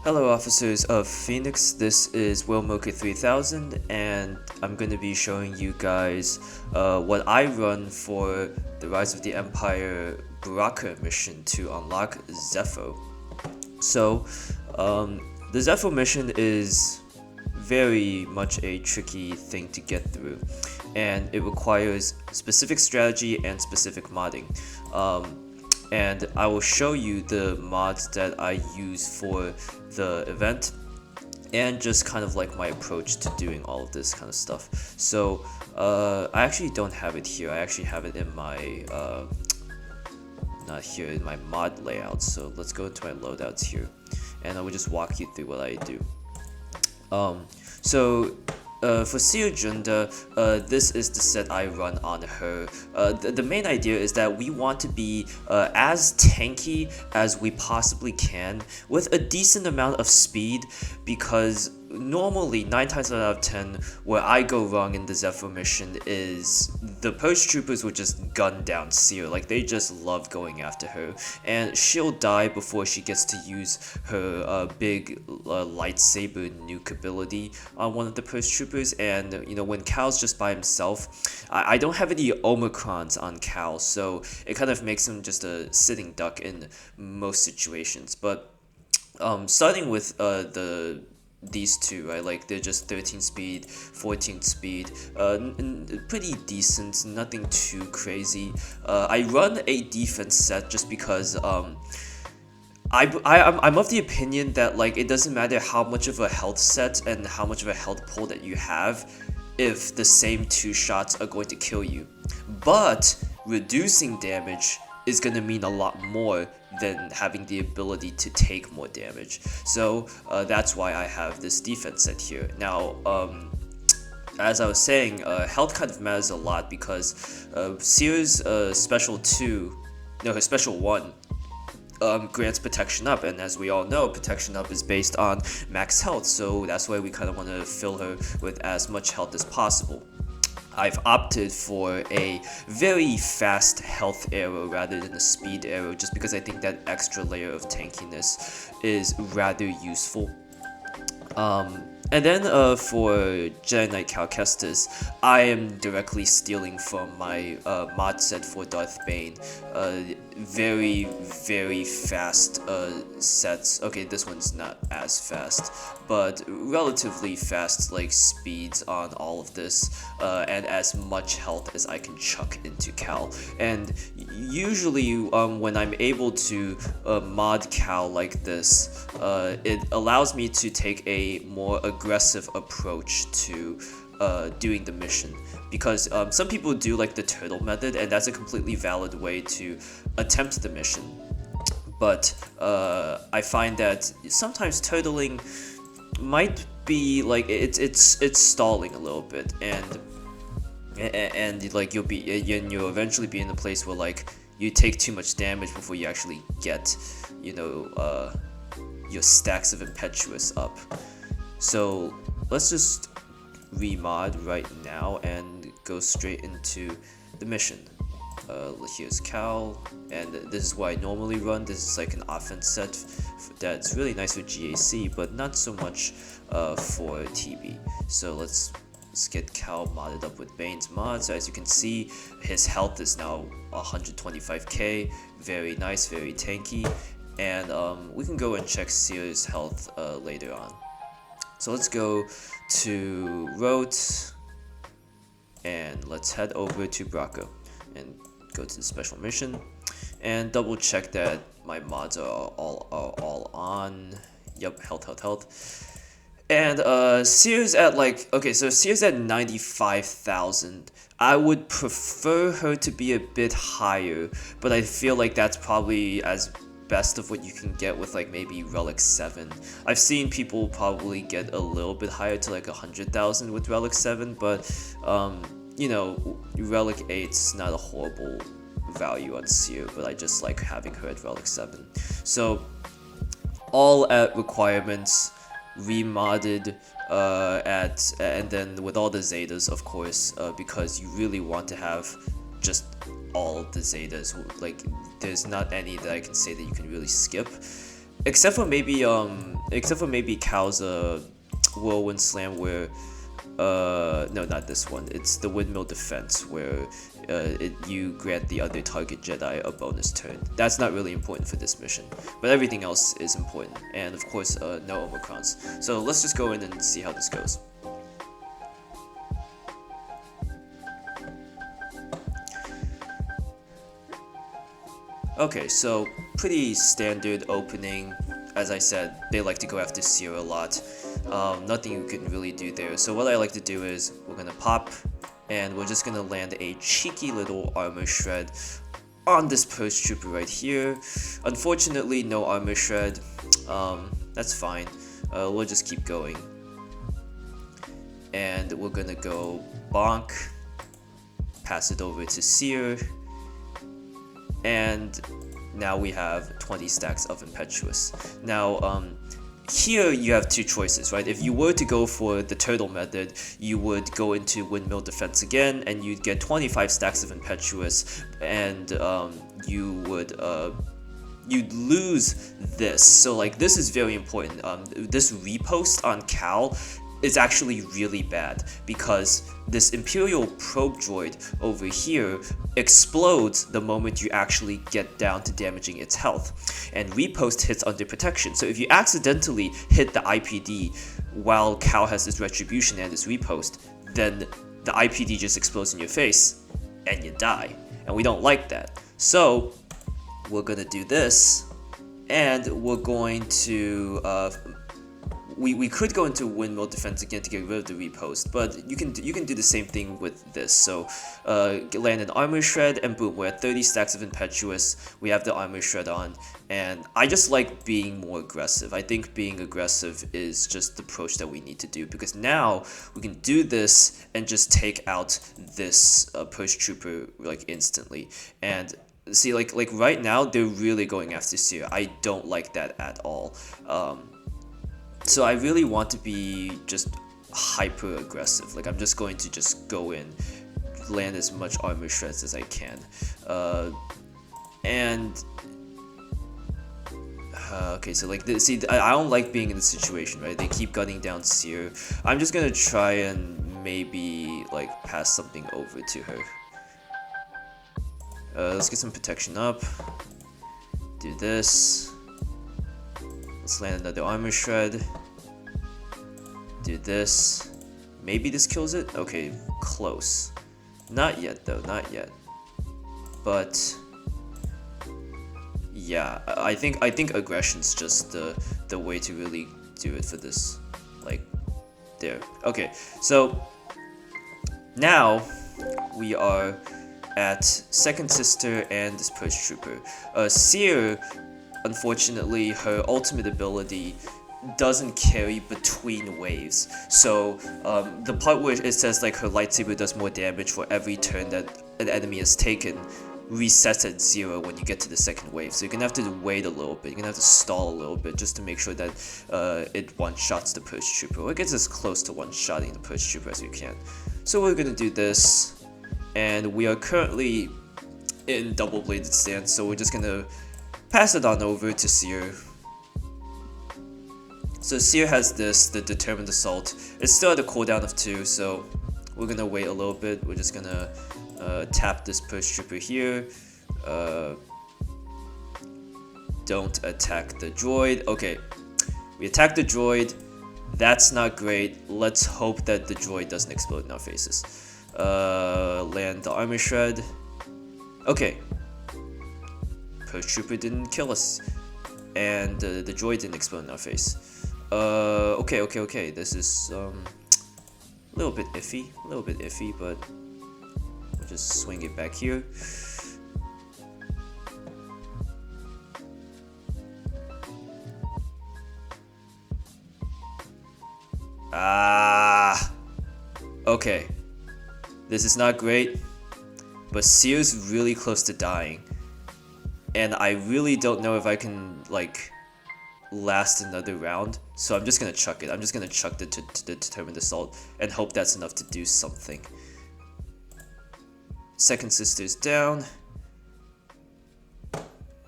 Hello officers of Phoenix, this is WhaleMilker 3000 and I'm going to be showing you guys what I run for the Rise of the Empire Baraka mission to unlock Zeffo. So the Zeffo mission is very much a tricky thing to get through, and it requires specific strategy and specific modding. And I will show you the mods that I use for the event and just kind of like my approach to doing all of this kind of stuff. So I actually don't have it here. I actually have it in my not here in my mod layout. So let's go into my loadouts here, and I will just walk you through what I do. For Cere Junda, this is the set I run on her. The main idea is that we want to be as tanky as we possibly can with a decent amount of speed, because normally 9 times out of 10 where I go wrong in the Zeffo mission is the Purge Troopers would just gun down Cere. Like, they just love going after her, and she'll die before she gets to use her big lightsaber nuke ability on one of the Purge Troopers. And you know, when Cal's just by himself, I don't have any Omicrons on Cal, so it kind of makes him just a sitting duck in most situations. But starting with these two, right? Like, they're just 13 speed, 14 speed, pretty decent, nothing too crazy. I run a defense set just because I'm of the opinion that, like, it doesn't matter how much of a health set and how much of a health pool that you have if the same 2 shots are going to kill you. But reducing damage is going to mean a lot more than having the ability to take more damage. So that's why I have this defense set here. Now, as I was saying, health kind of matters a lot, because Cere's special 1 grants protection up, and as we all know, protection up is based on max health, so that's why we kind of want to fill her with as much health as possible. I've opted for a very fast health arrow rather than a speed arrow, just because I think that extra layer of tankiness is rather useful. And then for Jedi Knight Cal Kestis, I am directly stealing from my mod set for Darth Bane. Very, very fast sets. Okay, this one's not as fast, but relatively fast, like, speeds on all of this, and as much health as I can chuck into Cal. And usually when I'm able to mod Cal like this, it allows me to take a more aggressive approach to doing the mission, because some people do like the turtle method, and that's a completely valid way to attempt the mission. But I find that sometimes turtling might be like it's stalling a little bit, and like you'll eventually be in a place where, like, you take too much damage before you actually get, you know, your stacks of impetuous up. So let's just remod right now and go straight into the mission. Here's Cal, and this is what I normally run. This is like an offense set that's really nice for GAC, but not so much for TB. So let's get Cal modded up with Bane's mod. So as you can see, his health is now 125k. Very nice, very tanky. And we can go and check Cere's health later on. So let's go to Rote, and let's head over to Baraka and go to the special mission and double check that my mods are all on. Yep, health. And Cere's at, like, okay, so Cere's at 95,000. I would prefer her to be a bit higher, but I feel like that's probably as best of what you can get with, like, maybe Relic 7. I've seen people probably get a little bit higher to like 100,000 with Relic 7, but you know, Relic 8's not a horrible value on Cere, but I just like having her at Relic 7. So all at requirements, remodded and then with all the Zetas, of course, because you really want to have just all the Zetas. Like, there's not any that I can say that you can really skip. except for maybe Cal's Whirlwind Slam where no, not this one. It's the Windmill Defense where you grant the other target Jedi a bonus turn. That's not really important for this mission, but everything else is important, and of course no Omicrons. So let's just go in and see how this goes. Okay, so pretty standard opening. As I said, they like to go after Cere a lot. Nothing you can really do there. So what I like to do is we're gonna pop, and we're just gonna land a cheeky little armor shred on this Purge Trooper right here. Unfortunately, no armor shred. That's fine. We'll just keep going, and we're gonna go bonk, pass it over to Cere. And now we have 20 stacks of Impetuous. Now, here you have two choices, right? If you were to go for the turtle method, you would go into Windmill Defense again, and you'd get 25 stacks of Impetuous, and you'd lose this. So like this is very important. This repost on Cal is actually really bad because this Imperial probe droid over here explodes the moment you actually get down to damaging its health, and repost hits under protection. So if you accidentally hit the IPD while Cal has this retribution and this repost, then the IPD just explodes in your face and you die, and we don't like that. So we're gonna do this, and we're going to we could go into Windmill Defense again to get rid of the repost, but you can do the same thing with this. So land an armor shred, and boom, we're at 30 stacks of Impetuous. We have the armor shred on, and I just like being more aggressive. I think being aggressive is just the approach that we need to do, because now we can do this and just take out this Purge Trooper like instantly. And see, like right now they're really going after Cere. I don't like that at all. So I really want to be just hyper aggressive. Like I'm just going to just go in, land as much armor shreds as I can, okay, so like see, I don't like being in this situation, right? They keep gunning down Cere. I'm just gonna try and maybe like pass something over to her. Let's get some protection up. Do this. Let's land another armor shred. Do this. Maybe this kills it? Okay, close. Not yet though, not yet. But yeah, I think aggression's just the way to really do it for this. Like there. Okay, so now we are at Second Sister and this Purge Trooper. Cere, unfortunately, her ultimate ability doesn't carry between waves. So the part where it says like her lightsaber does more damage for every turn that an enemy has taken resets at 0 when you get to the second wave. So you're gonna have to wait a little bit. You're gonna have to stall a little bit just to make sure that it one-shots the Purge Trooper, or it gets as close to one-shotting the Purge Trooper as we can. So we're gonna do this, and we are currently in double-bladed stance, so we're just gonna pass it on over to Cere. So Cere has this, the Determined Assault. It's still at a cooldown of 2, so we're gonna wait a little bit. We're just gonna tap this Purge Trooper here. Don't attack the droid. Okay, we attack the droid. That's not great. Let's hope that the droid doesn't explode in our faces. Land the armor shred. Okay, Purge Trooper didn't kill us, and the droid didn't explode in our face. Okay. This is a little bit iffy, but we'll just swing it back here. Okay. This is not great, but Cere's really close to dying, and I really don't know if I can like last another round, so I'm just gonna chuck it. I'm just gonna chuck the Determined Assault and hope that's enough to do something. Second Sister's down,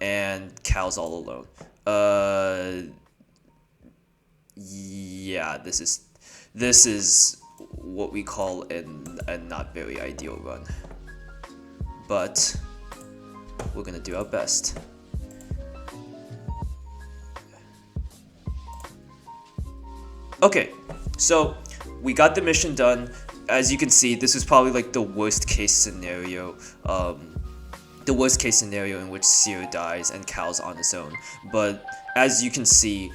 and Cal's all alone. Yeah, this is what we call a not very ideal run, but we're gonna do our best. Okay, so we got the mission done. As you can see, this is probably like the worst case scenario. The worst case scenario in which Cere dies and Cal's on his own. But as you can see,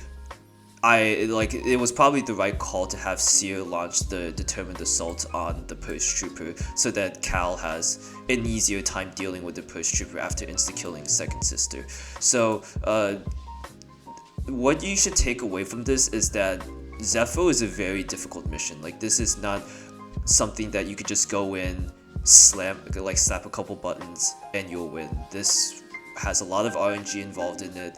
it was probably the right call to have Cere launch the determined assault on the Purge Trooper so that Cal has an easier time dealing with the Purge Trooper after insta-killing his second sister. So what you should take away from this is that Zeffo is a very difficult mission. Like, this is not something that you could just go in, slap a couple buttons and you'll win. This has a lot of RNG involved in it.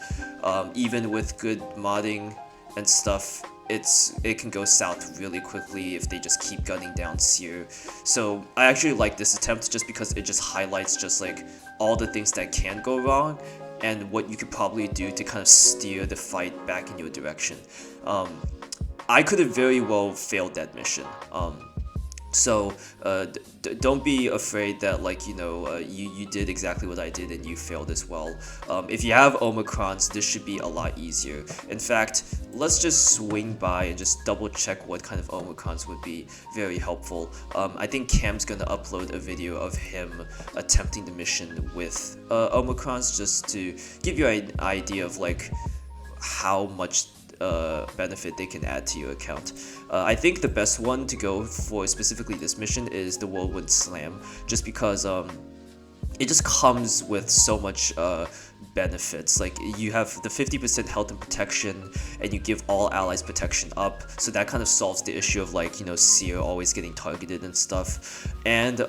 Even with good modding and stuff, it can go south really quickly if they just keep gunning down Cere. So I actually like this attempt just because it just highlights just like all the things that can go wrong and what you could probably do to kind of steer the fight back in your direction. I could have very well failed that mission. So don't be afraid that, like, you did exactly what I did and you failed as well. If you have Omicrons, this should be a lot easier. In fact, let's just swing by and just double check what kind of Omicrons would be very helpful. I think Cam's gonna upload a video of him attempting the mission with Omicrons just to give you an idea of like how much benefit they can add to your account. I think the best one to go for specifically this mission is the Whirlwind Slam, just because it just comes with so much benefits. Like, you have the 50% health and protection, and you give all allies protection up, so that kind of solves the issue of, like, Cere always getting targeted and stuff. And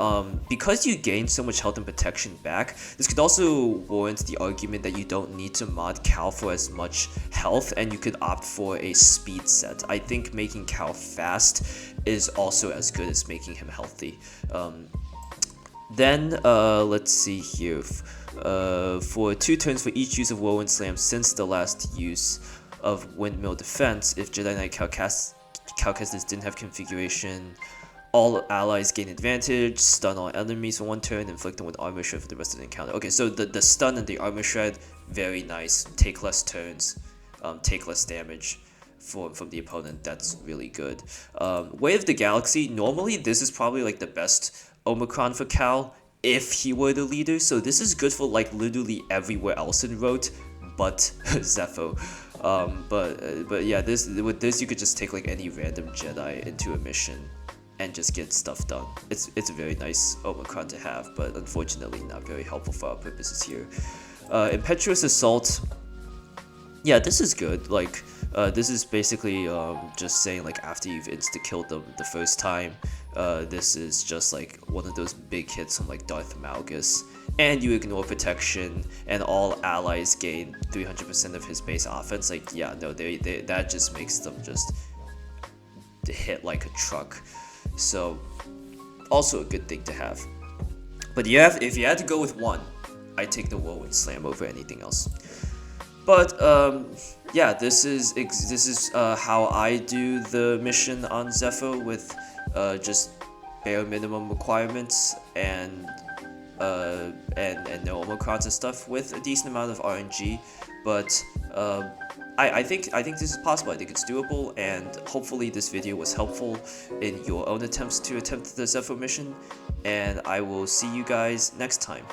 because you gain so much health and protection back, this could also warrant the argument that you don't need to mod Cal for as much health, and you could opt for a speed set. I think making Cal fast is also as good as making him healthy. Then let's see here. For 2 turns for each use of Whirlwind Slam since the last use of Windmill Defense, if Jedi Knight Calcasters didn't have configuration, all allies gain advantage, stun all enemies for 1 turn, inflict them with armor shred for the rest of the encounter. Okay, so the stun and the armor shred, very nice. Take less turns, take less damage from the opponent. That's really good. Way of the Galaxy, normally this is probably like the best Omicron for Cal if he were the leader, so this is good for like literally everywhere else in Rote but Zeffo. But yeah, with this you could just take like any random Jedi into a mission and just get stuff done. It's a very nice Omicron to have, but unfortunately not very helpful for our purposes here. Impetuous Assault, yeah, this is good. Like, this is basically just saying, like, after you've insta-killed them the first time, this is just like one of those big hits from like Darth Malgus, and you ignore protection, and all allies gain 300% of his base offense. Like, yeah, no, that just makes them just hit like a truck. So, also a good thing to have. But yeah, if you had to go with one, I'd take the Whirlwind Slam over anything else. But yeah, this is how I do the mission on Zeffo with just bare minimum requirements and no Omicrons and stuff with a decent amount of RNG. But I think this is possible. I think it's doable, and hopefully this video was helpful in your own attempts to attempt the Zeffo mission. And I will see you guys next time.